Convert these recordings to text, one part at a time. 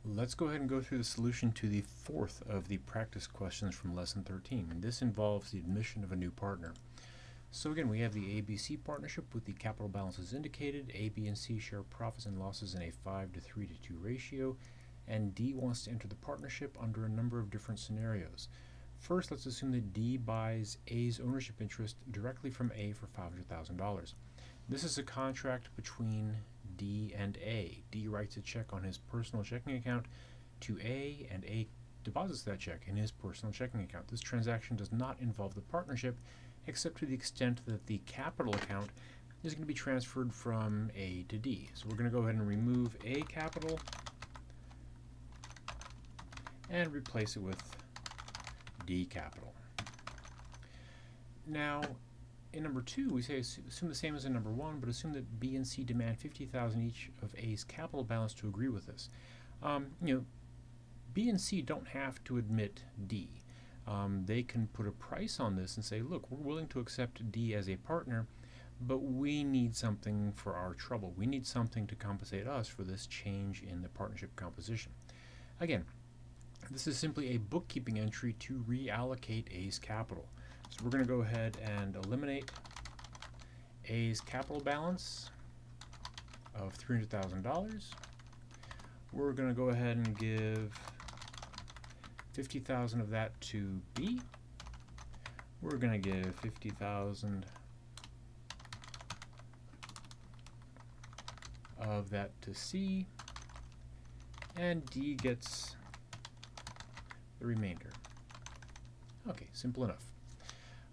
Let's go ahead and go through the solution to the fourth of the practice questions from lesson 13. And this involves the admission of a new partner. So again, we have the ABC partnership with the capital balances indicated. A, B, and C share profits and losses in a 5 to 3 to 2 ratio. And D wants to enter the partnership under a number of different scenarios. First, let's assume that D buys A's ownership interest directly from A for $500,000. This is a contract between D and A. D writes a check on his personal checking account to A, and A deposits that check in his personal checking account. This transaction does not involve the partnership, except to the extent that the capital account is going to be transferred from A to D. So we're going to go ahead and remove A capital and replace it with D capital. Now, in number 2, we say assume the same as in number 1, but assume that B and C demand $50,000 each of A's capital balance to agree with this. B and C don't have to admit D. They can put a price on this and say, look, we're willing to accept D as a partner, but we need something for our trouble. We need something to compensate us for this change in the partnership composition. Again, this is simply a bookkeeping entry to reallocate A's capital. So we're going to go ahead and eliminate A's capital balance of $300,000. We're going to go ahead and give $50,000 of that to B. We're going to give $50,000 of that to C, and D gets the remainder. Okay, simple enough.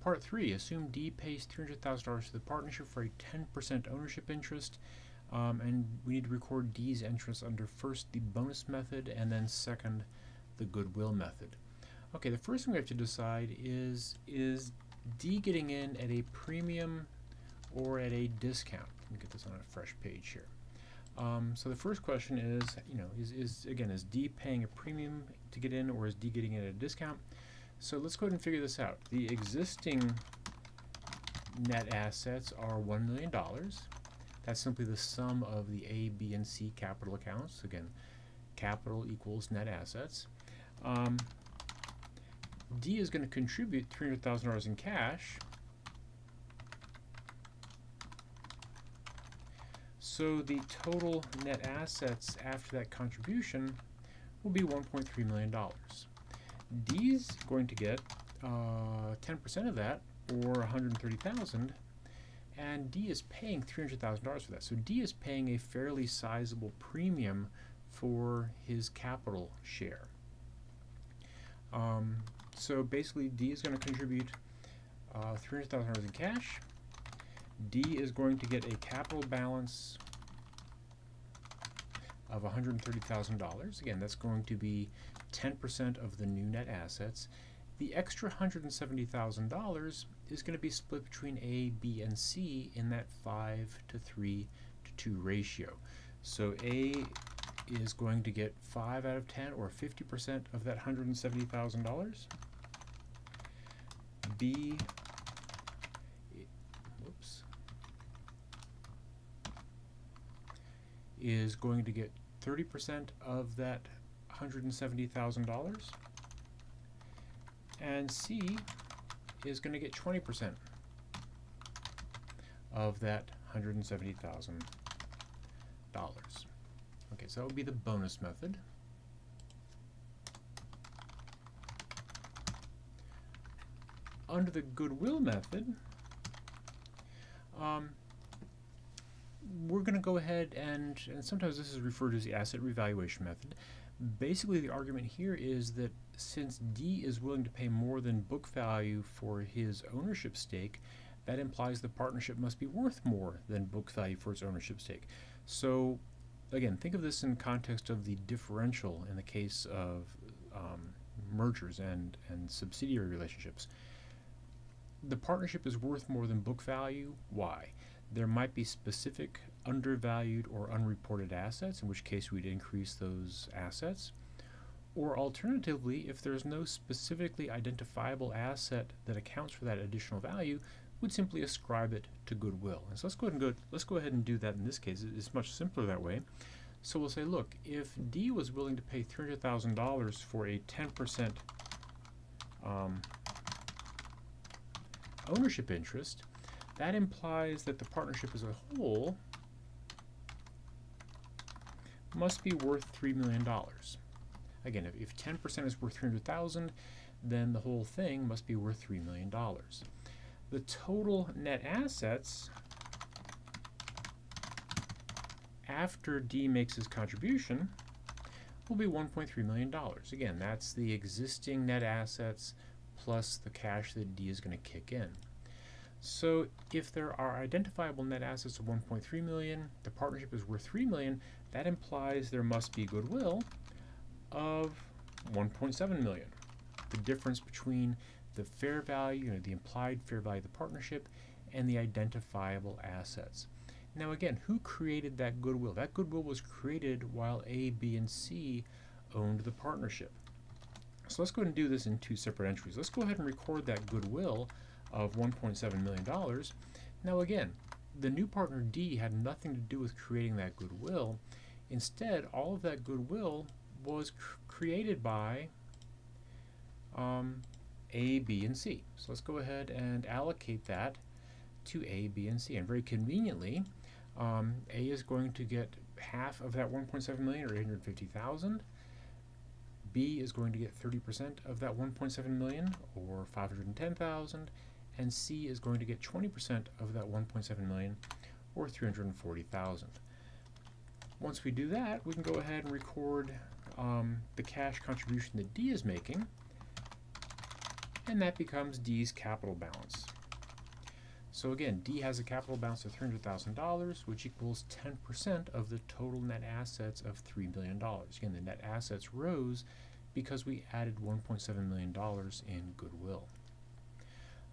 Part 3, assume D pays $300,000 to the partnership for a 10% ownership interest, and we need to record D's interest under first the bonus method and then second the goodwill method. Okay, the first thing we have to decide is D getting in at a premium or at a discount? Let me get this on a fresh page here. So the first question is is D paying a premium to get in, or is D getting in at a discount? So let's go ahead and figure this out. The existing net assets are $1 million. That's simply the sum of the A, B, and C capital accounts. Again, capital equals net assets. D is going to contribute $300,000 in cash. So the total net assets after that contribution will be $1.3 million. D's going to get 10% of that, or $130,000, and D is paying $300,000 for that. So D is paying a fairly sizable premium for his capital share. So basically, D is going to contribute $300,000 in cash. D is going to get a capital balance of $130,000. Again, that's going to be 10% of the new net assets. The extra $170,000 is going to be split between A, B, and C in that 5 to 3 to 2 ratio. So A is going to get 5 out of 10, or 50% of that $170,000. B is going to get 30% of that $170,000, and C is going to get 20% of that $170,000. Okay, so that would be the bonus method. Under the goodwill method, we're going to go ahead and sometimes this is referred to as the asset revaluation method. Basically, the argument here is that since D is willing to pay more than book value for his ownership stake, that implies the partnership must be worth more than book value for its ownership stake. So again, think of this in context of the differential in the case of mergers and subsidiary relationships. The partnership is worth more than book value. Why? There might be specific undervalued or unreported assets, in which case we'd increase those assets. Or alternatively, if there's no specifically identifiable asset that accounts for that additional value, we'd simply ascribe it to goodwill. And so let's go ahead and do that in this case. It's much simpler that way. So we'll say, look, if D was willing to pay $300,000 for a 10% ownership interest, that implies that the partnership as a whole must be worth $3 million. Again, if 10% is worth $300,000, then the whole thing must be worth $3 million. The total net assets after D makes his contribution will be $1.3 million. Again, that's the existing net assets plus the cash that D is going to kick in. So if there are identifiable net assets of 1.3 million, the partnership is worth 3 million, that implies there must be goodwill of 1.7 million. The difference between the fair value, the implied fair value of the partnership, and the identifiable assets. Now again, who created that goodwill? That goodwill was created while A, B, and C owned the partnership. So let's go ahead and do this in two separate entries. Let's go ahead and record that goodwill of $1.7 million. Now again, the new partner D had nothing to do with creating that goodwill. Instead, all of that goodwill was created by A, B, and C. So let's go ahead and allocate that to A, B, and C. And very conveniently, A is going to get half of that 1.7 million, or 850,000. B is going to get 30% of that 1.7 million, or 510,000. And C is going to get 20% of that 1.7 million, or 340,000. Once we do that, we can go ahead and record the cash contribution that D is making, and that becomes D's capital balance. So again, D has a capital balance of $300,000, which equals 10% of the total net assets of $3 million. Again, the net assets rose because we added $1.7 million in goodwill.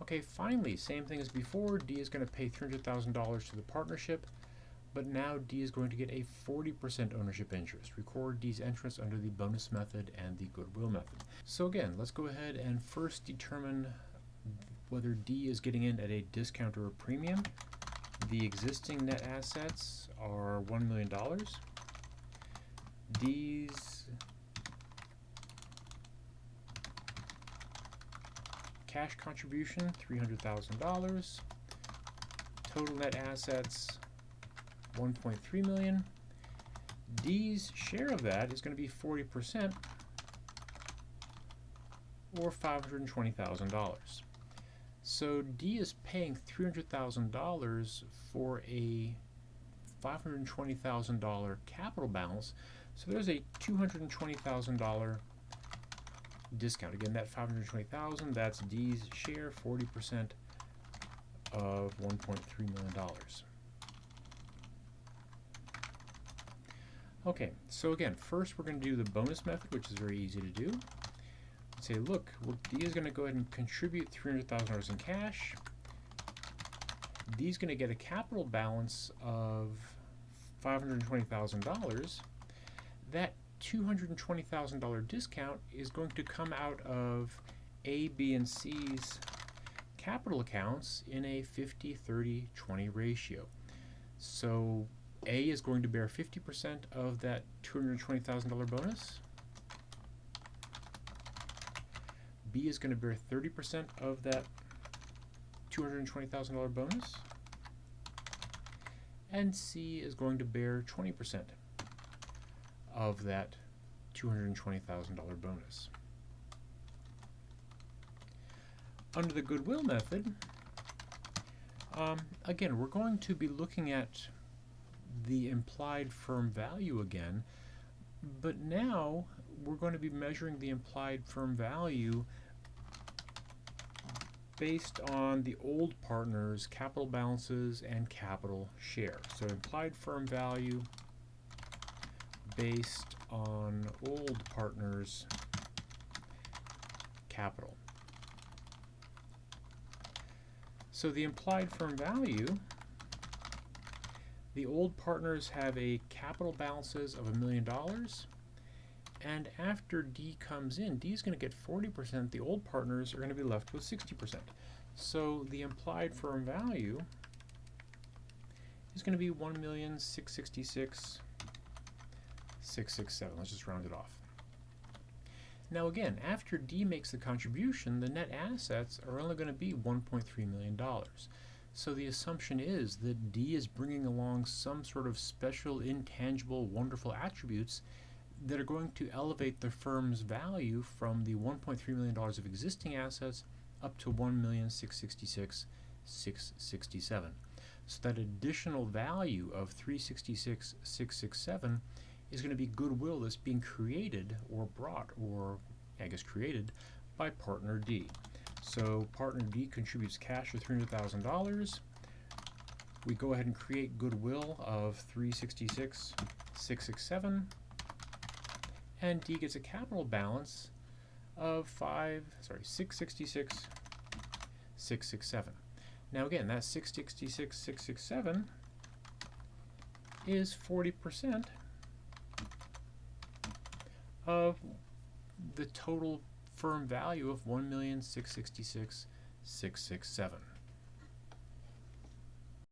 Okay, finally, same thing as before, D is going to pay $300,000 to the partnership, but now D is going to get a 40% ownership interest. Record D's interest under the bonus method and the goodwill method. So again, let's go ahead and first determine whether D is getting in at a discount or a premium. The existing net assets are $1 million. D's cash contribution, $300,000. Total net assets, $1.3 million. D's share of that is going to be 40%, or $520,000. So D is paying $300,000 for a $520,000 capital balance. So there's a $220,000 discount. Again, that $520,000, that's D's share, 40% of $1.3 million. Okay, so again, first we're going to do the bonus method, which is very easy to do. Say, look, D is going to go ahead and contribute $300,000 in cash. D is going to get a capital balance of $520,000. That $220,000 discount is going to come out of A, B, and C's capital accounts in a 50-30-20 ratio. So A is going to bear 50% of that $220,000 bonus. B is going to bear 30% of that $220,000 bonus. And C is going to bear 20% of that $220,000 bonus. Under the goodwill method, again, we're going to be looking at the implied firm value again, but now we're going to be measuring the implied firm value based on the old partner's capital balances and capital share. So implied firm value based on old partner's capital. So the implied firm value, the old partners have a capital balances of $1 million, and after D comes in, D is going to get 40%, the old partners are going to be left with 60%. So the implied firm value is going to be $1,666,000. 667. Let's just round it off. Now again, after D makes the contribution, the net assets are only going to be $1.3 million. So the assumption is that D is bringing along some sort of special, intangible, wonderful attributes that are going to elevate the firm's value from the $1.3 million of existing assets up to $1,666,667. So that additional value of $366,667 is going to be goodwill that's being created or brought, or I guess created, by partner D. So partner D contributes cash of $300,000. We go ahead and create goodwill of $366,667, and D gets a capital balance of $666,667. Now again, that $666,667 is 40% of the total firm value of $1,666,667.